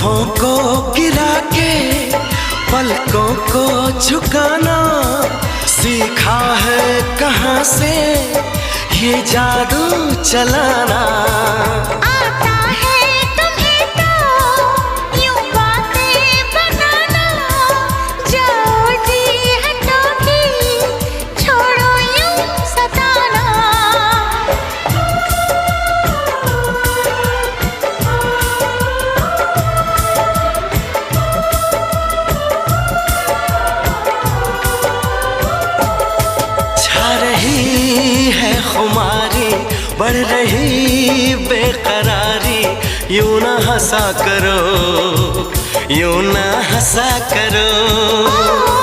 आँखों को गिरा के पलकों को झुकाना सीखा है कहाँ से ये जादू चलाना। आता है तुम्हें तो यूं बातें बनाना, जाओ जी हटोगी छोड़ो यूं सताना। छा रही है खुमारी, बढ़ रही बेकरारी, यूं ना हंसा करो, यूं ना हंसा करो।